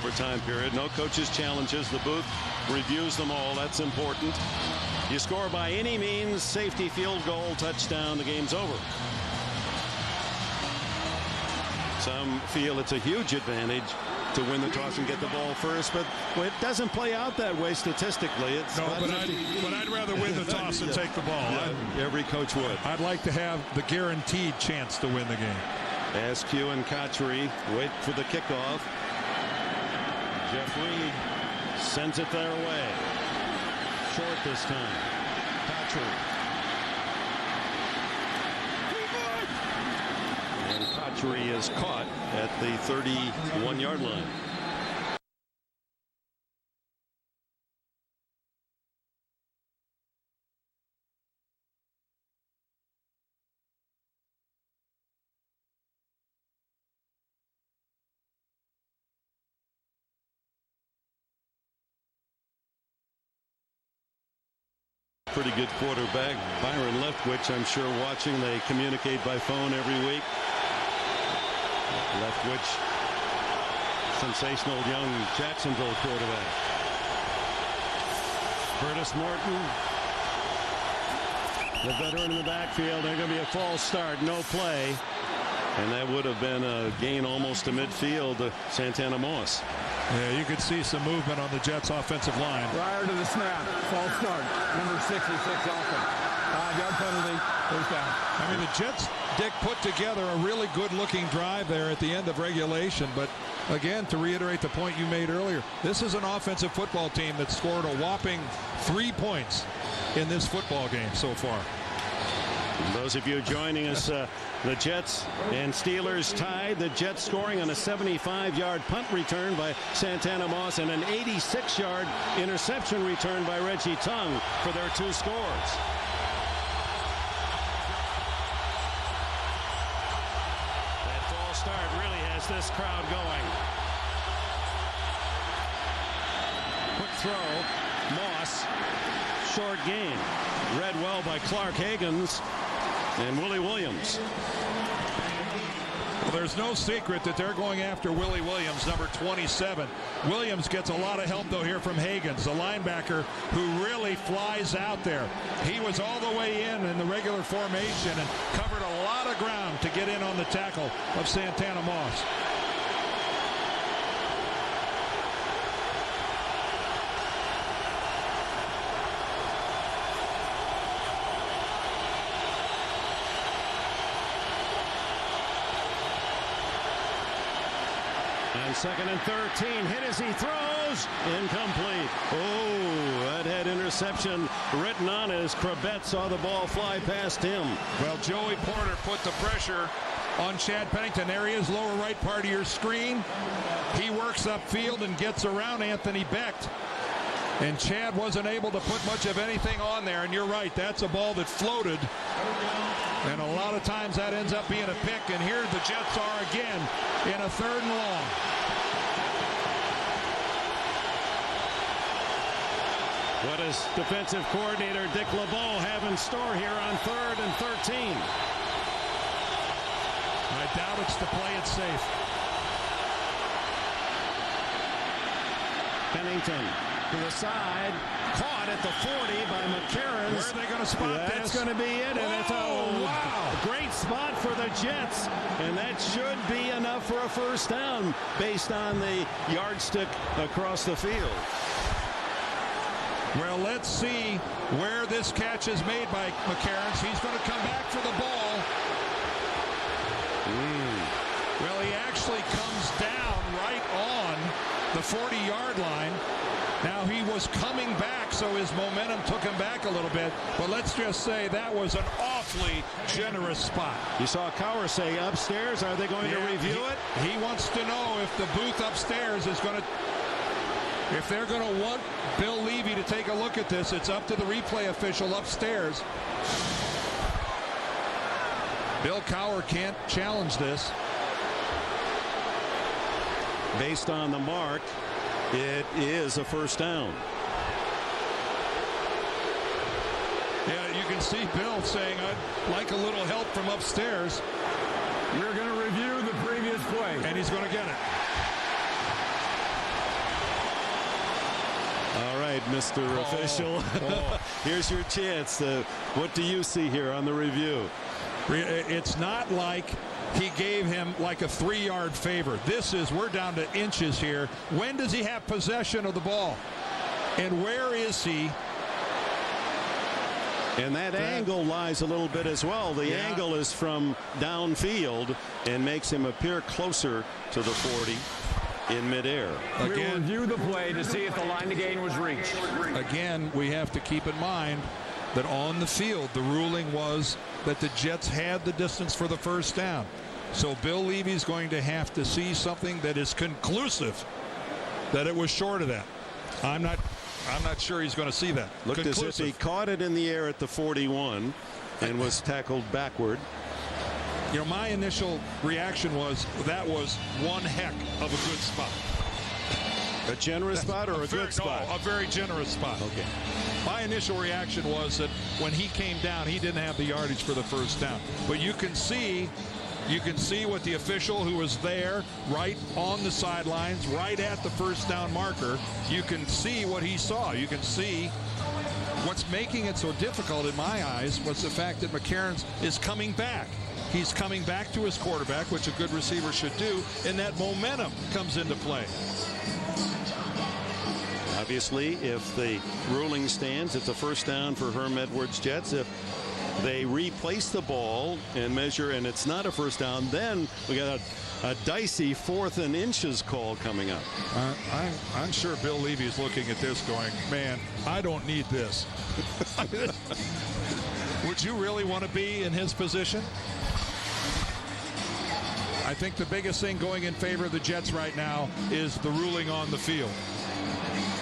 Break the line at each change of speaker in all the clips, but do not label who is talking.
overtime period. No coaches challenges. The booth reviews them all. That's important. You score by any means, safety, field goal, touchdown, the game's over. Some feel it's a huge advantage to win the toss and get the ball first, but it doesn't play out that way statistically. It's
no, but I'd rather win the toss and take the ball.
Yeah, every coach would.
I'd like to have the guaranteed chance to win the game.
Askew and Kotchery wait for the kickoff. Jeff Reed sends it their way. Short this time. Kotchery. And Kotchery is caught at the 31-yard line. Pretty good quarterback, Byron Leftwich, I'm sure watching. They communicate by phone every week. Leftwich, sensational young Jacksonville quarterback. Curtis Morton, the veteran in the backfield. They're going to be a false start, no play. And that would have been a gain almost to midfield to Santana Moss.
Yeah, you could see some movement on the Jets offensive line.
Prior to the snap, false start, number 66 offense. 5-yard penalty, first down.
I mean, the Jets, Dick, put together a really good-looking drive there at the end of regulation. But, again, to reiterate the point you made earlier, this is an offensive football team that scored a whopping 3 points in this football game so far.
Those of you joining us, the Jets and Steelers tied. The Jets scoring on a 75-yard punt return by Santana Moss and an 86-yard interception return by Reggie Tung for their 2 scores. That false start really has this crowd going. Quick throw. Moss. Short gain. Read well by Clark Higgins and Willie Williams.
Well, there's no secret that they're going after Willie Williams, number 27. Williams gets a lot of help, though, here from Higgins, the linebacker who really flies out there. He was all the way in the regular formation and covered a lot of ground to get in on the tackle of Santana Moss.
And 2nd and 13, hit as he throws, incomplete. Oh, that had interception written on as Krebet saw the ball fly past him.
Well, Joey Porter put the pressure on Chad Pennington. There he is, lower right part of your screen. He works upfield and gets around Anthony Becht. And Chad wasn't able to put much of anything on there. And you're right, that's a ball that floated. And a lot of times that ends up being a pick. And here the Jets are again in a 3rd and long.
What does defensive coordinator Dick LeBeau have in store here on 3rd and 13?
I doubt it's to play it safe.
Pennington to the side, caught at the 40 by McCarron.
Where are they going to spot this?
That's going to be it, and it's a
wow,
great spot for the Jets, and that should be enough for a first down based on the yardstick across the field.
Well, let's see where this catch is made by McCarron. He's going to come back for the ball. Well, he actually comes down right on the 40-yard line. Now, he was coming back, so his momentum took him back a little bit. But let's just say that was an awfully generous spot.
You saw Cowher say upstairs. Are they going to review it?
He wants to know if the booth upstairs is going to... If they're going to want Bill Levy to take a look at this, it's up to the replay official upstairs. Bill Cowher can't challenge this.
Based on the mark, it is a first down.
Yeah, you can see Bill saying, I'd like a little help from upstairs.
We're going to review the previous play.
And he's going to get it.
right, Mr. Official. Here's your chance. What do you see here on the review?
It's not like he gave him like a 3-yard favor. We're down to inches here. When does he have possession of the ball? And where is he?
And that angle lies a little bit as well. The angle is from downfield and makes him appear closer to the 40 in midair.
Again, we review the play to see if the line to gain was reached.
Again, we have to keep in mind that on the field, the ruling was that the Jets had the distance for the first down. So Bill Levy's going to have to see something that is conclusive that it was short of that. I'm not sure he's going to see that.
Looked as if he caught it in the air at the 41 and was tackled backward.
You know, my initial reaction was that was one heck of a good spot.
A generous spot or a good spot?
No, a very generous spot.
Okay.
My initial reaction was that when he came down, he didn't have the yardage for the first down. But you can see what the official who was there right on the sidelines, right at the first down marker, you can see what he saw. You can see what's making it so difficult in my eyes was the fact that McCarron is coming back. He's coming back to his quarterback, which a good receiver should do, and that momentum comes into play.
Obviously, if the ruling stands, it's a first down for Herm Edwards Jets. If they replace the ball and measure and it's not a first down, then we got a dicey 4th and inches call coming up.
I'm sure Bill Levy is looking at this going, man, I don't need this. Would you really want to be in his position? I think the biggest thing going in favor of the Jets right now is the ruling on the field.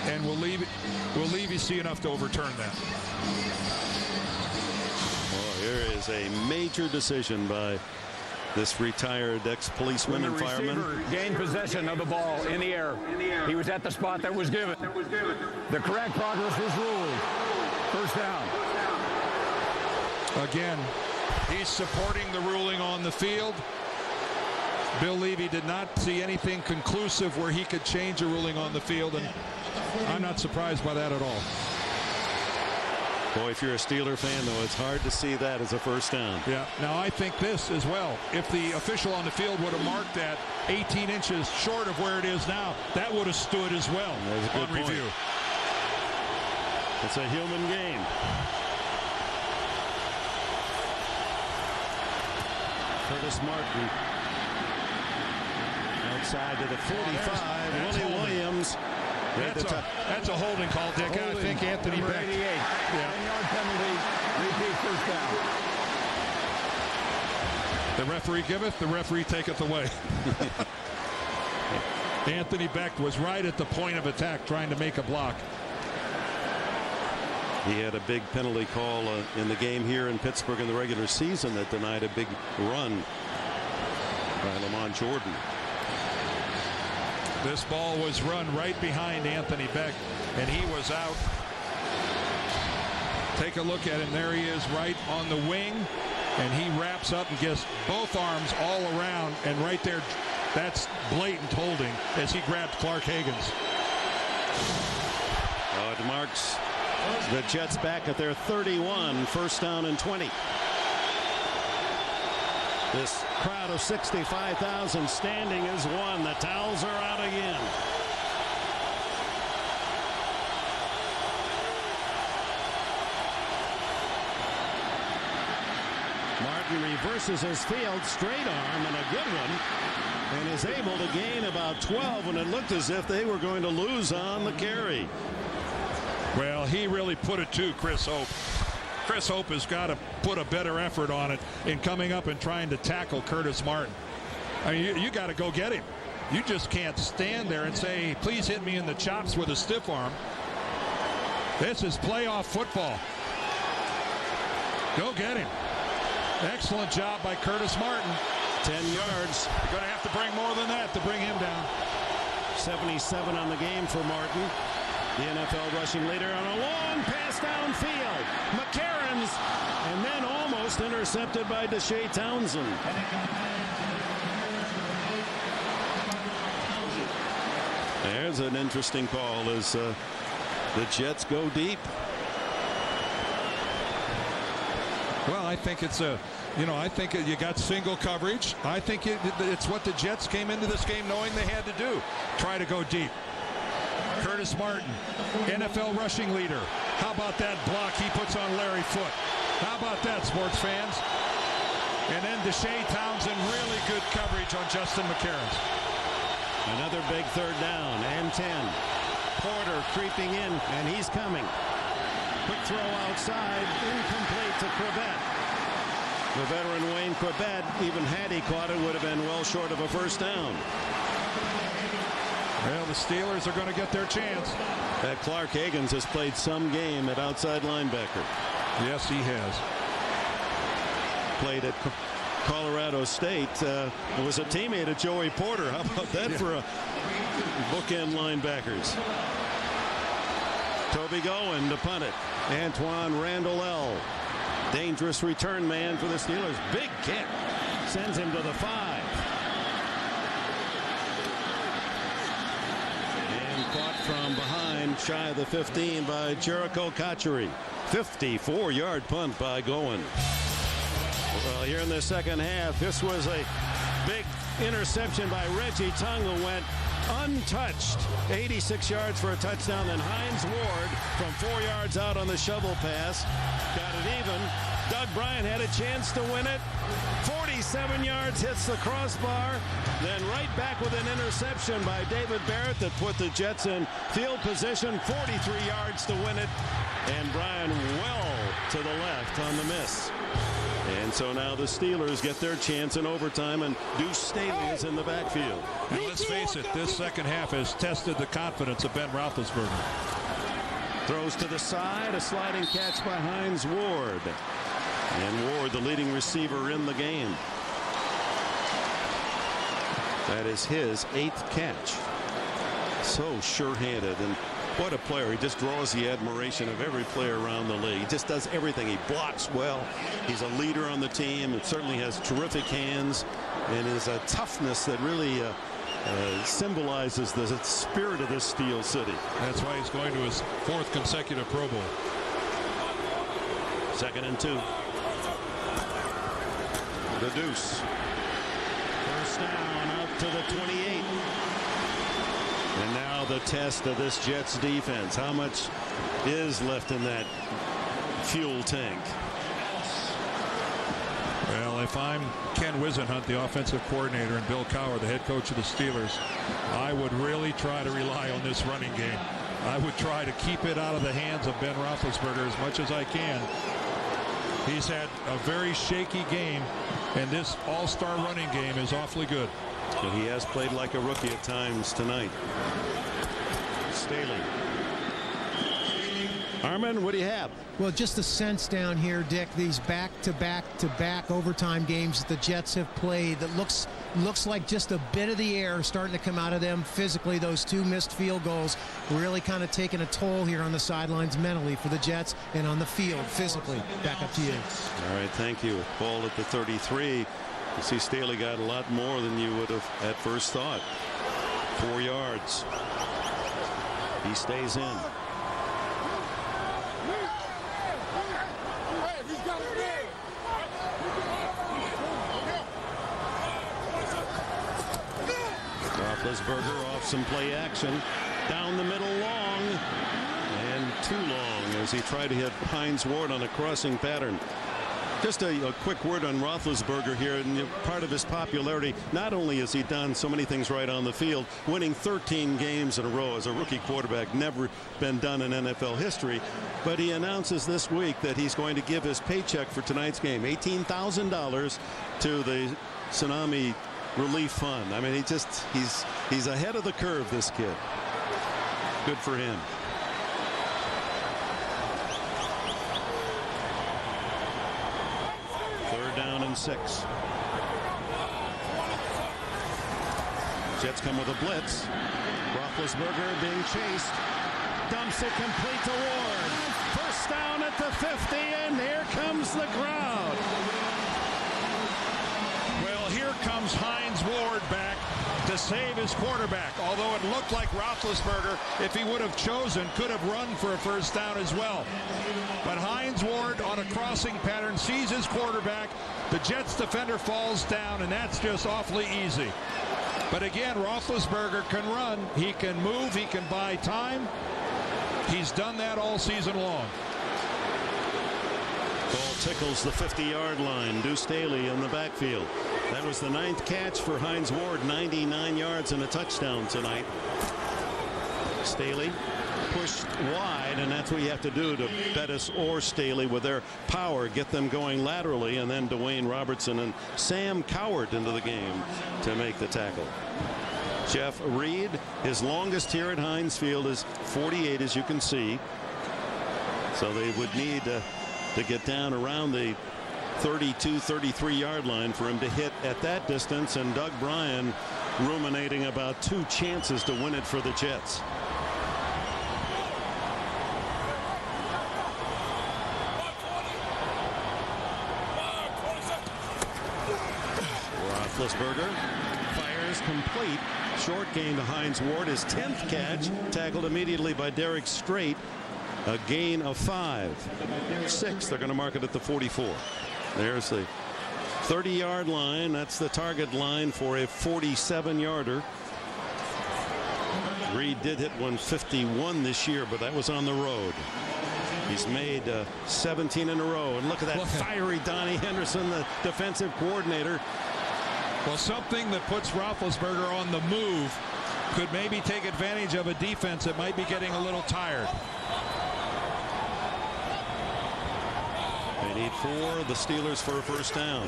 And will Levy see enough to overturn that?
Well, here is a major decision by this retired ex-policeman and fireman.
The receiver gained possession of the ball in the air. He was at the spot that was given. The correct progress was ruled. First down.
Again, he's supporting the ruling on the field. Bill Levy did not see anything conclusive where he could change a ruling on the field, and I'm not surprised by that at all.
Boy, if you're a Steeler fan, though, it's hard to see that as a first down.
Yeah. Now, I think this as well. If the official on the field would have marked that 18 inches short of where it is now, that would have stood as well on review.
It's a human game. Curtis Martin outside to the 45. Willie Williams.
That's a holding call, Dick. I think Anthony Beck.
10-yard penalty. Repeat first down.
The referee giveth, the referee taketh away. Anthony Beck was right at the point of attack trying to make a block.
He had a big penalty call in the game here in Pittsburgh in the regular season that denied a big run by Lamont Jordan.
This ball was run right behind Anthony Beck, and he was out. Take a look at him. There he is right on the wing, and he wraps up and gets both arms all around, and right there, that's blatant holding as he grabbed Clark Higgins.
It marks the Jets back at their 31, first down and 20. This crowd of 65,000 standing is one. The towels are out again. Martin reverses his field, straight arm, and a good one, and is able to gain about 12 when it looked as if they were going to lose on the carry.
Well, he really put it to Chris Hope. Chris Hope has got to put a better effort on it in coming up and trying to tackle Curtis Martin. I mean, you got to go get him. You just can't stand there and say, please hit me in the chops with a stiff arm. This is playoff football. Go get him. Excellent job by Curtis Martin.
10 yards.
You're going to have to bring more than that to bring him down.
77 on the game for Martin. The NFL rushing leader on a long pass downfield. McCarron's, and then almost intercepted by Deshae Townsend. There's an interesting call as The Jets go deep.
Well, I think it's I think you got single coverage. I think it's what the Jets came into this game knowing they had to do. Try to go deep. Curtis Martin, NFL rushing leader. How about that block he puts on Larry Foote? How about that, sports fans? And then Deshae Townsend, really good coverage on Justin McCarron.
Another big third down and 10. Porter creeping in, and he's coming. Quick throw outside, incomplete to Corbett. The veteran Wayne Corbett, even had he caught it, would have been well short of a first down.
Well, the Steelers are going to get their chance.
That Clark Higgins has played some game at outside linebacker.
Yes, he has.
Played at Colorado State. Was a teammate of Joey Porter. How about that for a bookend linebackers? Toby Goen to punt it. Antoine Randall. Dangerous return man for the Steelers. Big kick. Sends him to the 5. And caught from behind, shy of the 15 by Jericho Cotchery. 54-yard punt by Goen. Well, here in the second half, this was a big interception by Reggie Tung, who went untouched. 86 yards for a touchdown. Then Hines Ward from 4 yards out on the shovel pass got it even. Doug Bryant had a chance to win it. 47 yards, hits the crossbar. Then right back with an interception by David Barrett that put the Jets in field position. 43 yards to win it. And Bryant well to the left on the miss. And so now the Steelers get their chance in overtime, and Deuce Staley is in the backfield.
And let's face it, this second half has tested the confidence of Ben Roethlisberger.
Throws to the side, a sliding catch by Hines Ward. And Ward, the leading receiver in the game. That is his 8th catch. So sure-handed, and what a player. He just draws the admiration of every player around the league. He just does everything. He blocks well. He's a leader on the team. It certainly has terrific hands, and is a toughness that really symbolizes the spirit of this Steel City.
That's why he's going to his 4th consecutive Pro Bowl.
2nd and 2. The Deuce. First down out to the 28. And now the test of this Jets defense. How much is left in that fuel tank?
Well, if I'm Ken Wisenhunt, the offensive coordinator, and Bill Cowher, the head coach of the Steelers, I would really try to rely on this running game. I would try to keep it out of the hands of Ben Roethlisberger as much as I can. He's had a very shaky game, and this all-star running game is awfully good.
But he has played like a rookie at times tonight. Staley. Armin, what do you have?
Well, just the sense down here, Dick, these back-to-back overtime games that the Jets have played, that looks like just a bit of the air starting to come out of them physically. Those 2 missed field goals really kind of taking a toll here on the sidelines mentally for the Jets, and on the field physically. Back up to you.
All right, thank you. Ball at the 33. You see Staley got a lot more than you would have at first thought. 4 yards. He stays in. Roethlisberger off some play action. Down the middle long. And too long as he tried to hit Hines Ward on a crossing pattern. Just a quick word on Roethlisberger here, and part of his popularity, not only has he done so many things right on the field, winning 13 games in a row as a rookie quarterback, never been done in NFL history, but he announces this week that he's going to give his paycheck for tonight's game, $18,000, to the Tsunami Relief Fund. I mean, he's ahead of the curve, this kid. Good for him. Down and 6. Jets come with a blitz. Roethlisberger being chased. Dumps it complete to Ward. First down at the 50, and here comes the crowd.
Well, here comes Hines Ward back to save his quarterback, although it looked like Roethlisberger, if he would have chosen, could have run for a first down as well. But Hines Ward on a crossing pattern sees his quarterback. The Jets defender falls down, and that's just awfully easy. But again, Roethlisberger can run. He can move. He can buy time. He's done that all season long.
Ball tickles the 50-yard line. Deuce Staley in the backfield. That was the 9th catch for Hines Ward. 99 yards and a touchdown tonight. Staley pushed wide, and that's what you have to do to Bettis or Staley with their power. Get them going laterally, and then Dwayne Robertson and Sam Cowart into the game to make the tackle. Jeff Reed, his longest here at Heinz Field is 48, as you can see. So they would need to get down around the 32-33 yard line for him to hit at that distance, and Doug Bryan ruminating about 2 chances to win it for the Jets. Roethlisberger fires complete. Short gain to Hines Ward. His 10th catch, tackled immediately by Derek Strait. A gain of 5. 6. They're going to mark it at the 44. There's the 30-yard line. That's the target line for a 47-yarder. Reed did hit 151 this year, but that was on the road. He's made 17 in a row. And look at that fiery Donnie Henderson, the defensive coordinator.
Well, something that puts Roethlisberger on the move could maybe take advantage of a defense that might be getting a little tired.
They need 4, the Steelers, for a first down.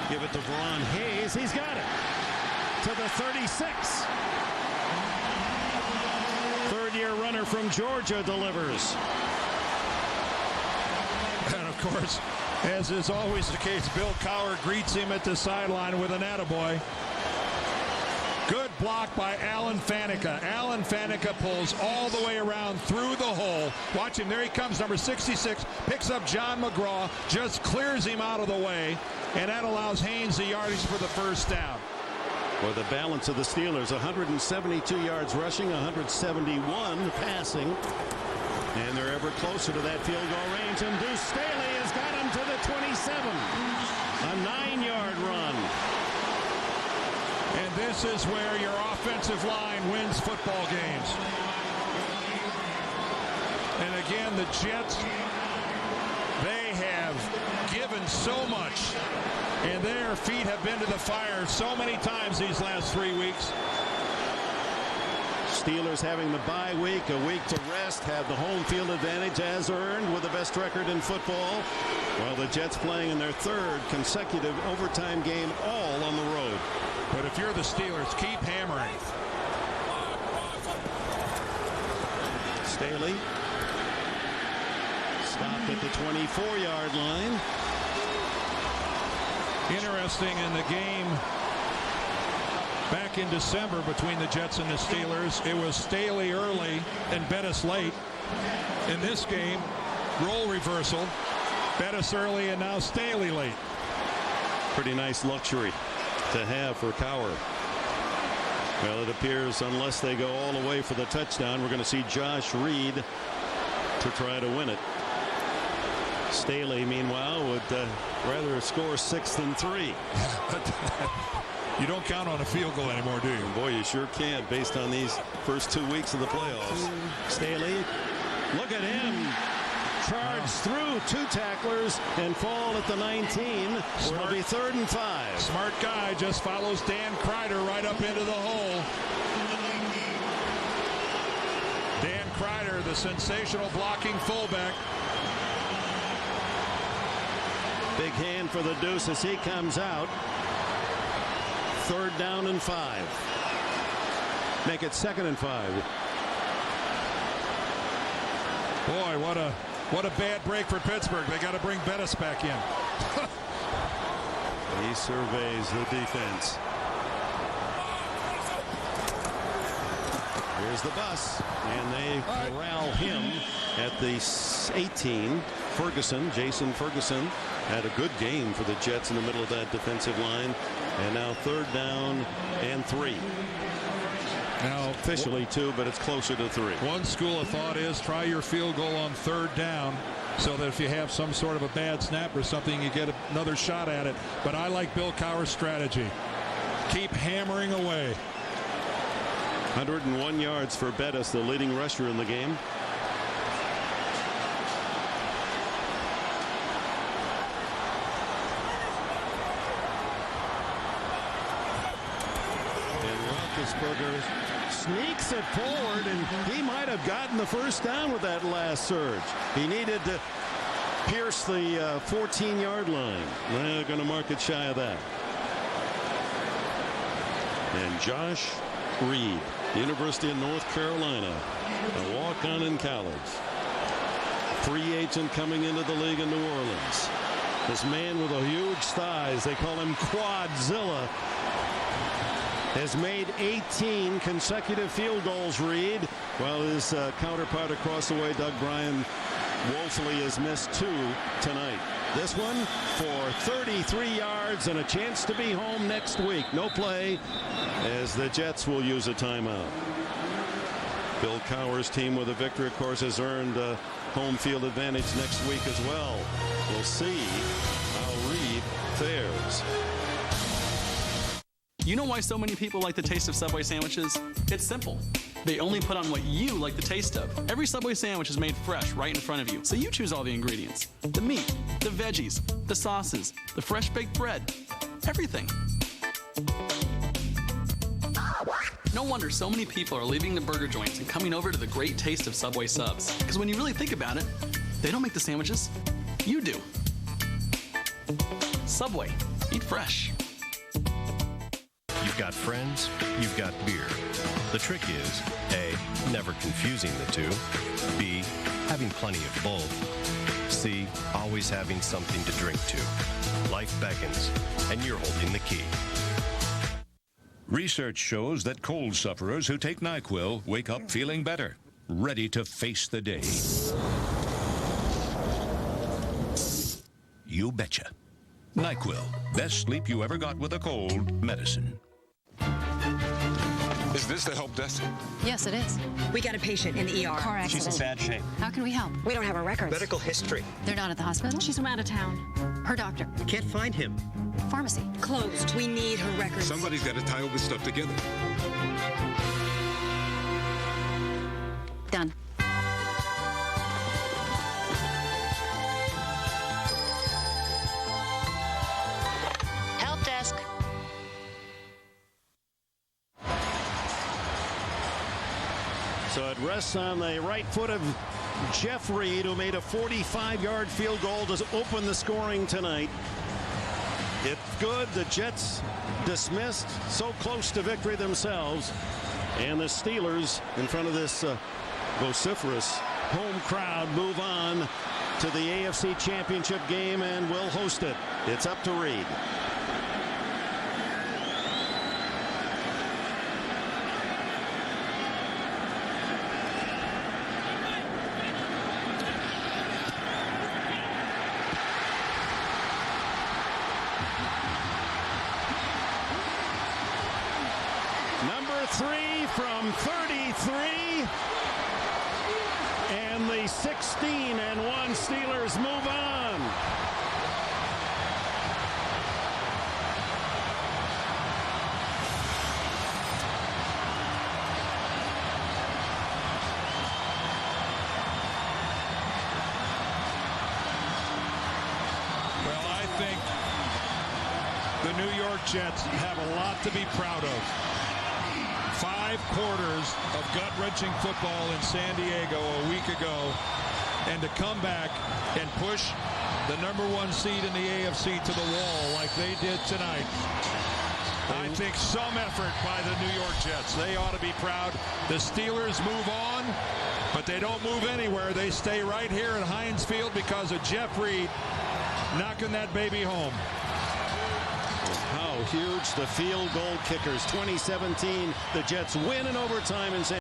Give it to Veron Hayes. He's got it to the 36. Third-year runner from Georgia delivers.
And of course, as is always the case, Bill Cowher greets him at the sideline with an attaboy. Good block by Alan Faneca. Alan Faneca pulls all the way around through the hole. Watch him. There he comes, number 66. Picks up John McGraw. Just clears him out of the way. And that allows Haynes the yardage for the first down.
For the balance of the Steelers, 172 yards rushing, 171 passing. And they're ever closer to that field goal range. And Deuce Staley has got him to the 27. A 9-yard run.
And this is where your offensive line wins football games. And again, the Jets, they have given so much. And their feet have been to the fire so many times these last 3 weeks.
Steelers having the bye week, a week to rest, have the home field advantage as earned with the best record in football, while the Jets playing in their 3rd consecutive overtime game, all on the road.
But if you're the Steelers, keep hammering.
Staley stopped at the 24-yard line.
Interesting in the game back in December between the Jets and the Steelers, it was Staley early and Bettis late. In this game, role reversal. Bettis early and now Staley late.
Pretty nice luxury to have for Cowher. Well, it appears unless they go all the way for the touchdown, we're going to see Josh Reed to try to win it. Staley, meanwhile, would rather score 6 than 3.
You don't count on a field goal anymore, do you?
Boy, you sure can't, based on these first 2 weeks of the playoffs. Staley, look at him. Charge through 2 tacklers and fall at the 19. It'll be 3rd and 5.
Smart guy, just follows Dan Kreider right up into the hole. Dan Kreider, the sensational blocking fullback.
Big hand for the Deuce as he comes out. 3rd down and 5. Make it 2nd and 5.
Boy, what a bad break for Pittsburgh. They got to bring Bettis back in.
He surveys the defense. Here's the bus, and they corral him at the 18. Ferguson, Jason Ferguson, had a good game for the Jets in the middle of that defensive line. And now 3rd down and 3.
Now
Officially 2, but it's closer to 3.
One school of thought is try your field goal on 3rd down so that if you have some sort of a bad snap or something, you get another shot at it. But I like Bill Cowher's strategy. Keep hammering away.
101 yards for Bettis, the leading rusher in the game. And Roethlisberger sneaks it forward, and he might have gotten the 1st down with that last surge. He needed to pierce the 14-yard line. They're going to mark it shy of that. And Josh Reed, University of North Carolina, a walk-on in college. Free agent coming into the league in New Orleans. This man with a huge thighs, they call him Quadzilla, has made 18 consecutive field goals, Reed, while his counterpart across the way, Doug Bryan, woefully has missed 2 tonight. This one for 33 yards and a chance to be home next week. No play as the Jets will use a timeout. Bill Cowher's team with a victory, of course, has earned home field advantage next week as well. We'll see how Reed fares.
You know why so many people like the taste of Subway sandwiches? It's simple. They only put on what you like the taste of. Every Subway sandwich is made fresh right in front of you, so you choose all the ingredients. The meat, the veggies, the sauces, the fresh baked bread, everything. No wonder so many people are leaving the burger joints and coming over to the great taste of Subway subs. Because when you really think about it, they don't make the sandwiches, you do. Subway, eat fresh.
You've got friends, you've got beer. The trick is, A, never confusing the two. B, having plenty of both. C, always having something to drink to. Life beckons, and you're holding the key.
Research shows that cold sufferers who take NyQuil wake up feeling better, ready to face the day. You betcha. NyQuil, best sleep you ever got with a cold medicine.
Is this the help desk?
Yes, it is.
We got a patient in the ER.
Car accident.
She's in bad shape.
How can we help?
We don't have her records.
Medical history.
They're not at the hospital?
She's from out of town.
Her doctor.
Can't find him.
Pharmacy.
Closed. We need her records.
Somebody's got to tie all this stuff together.
Done.
Help desk.
So it rests on the right foot of Jeff Reed, who made a 45-yard field goal to open the scoring tonight. It's good. The Jets dismissed, so close to victory themselves. And the Steelers, in front of this vociferous home crowd, move on to the AFC Championship game and will host it. It's up to Reed. Number 3 from 33. And the 16-1 Steelers move on.
Well, I think the New York Jets have a lot to be proud of. 5 quarters of gut-wrenching football in San Diego a week ago, and to come back and push the #1 seed in the AFC to the wall like they did tonight. I think some effort by the New York Jets. They ought to be proud. The Steelers move on, but they don't move anywhere. They stay right here at Heinz Field because of Jeff Reed knocking that baby home.
How huge the field goal kickers. 2017, the Jets win in overtime in San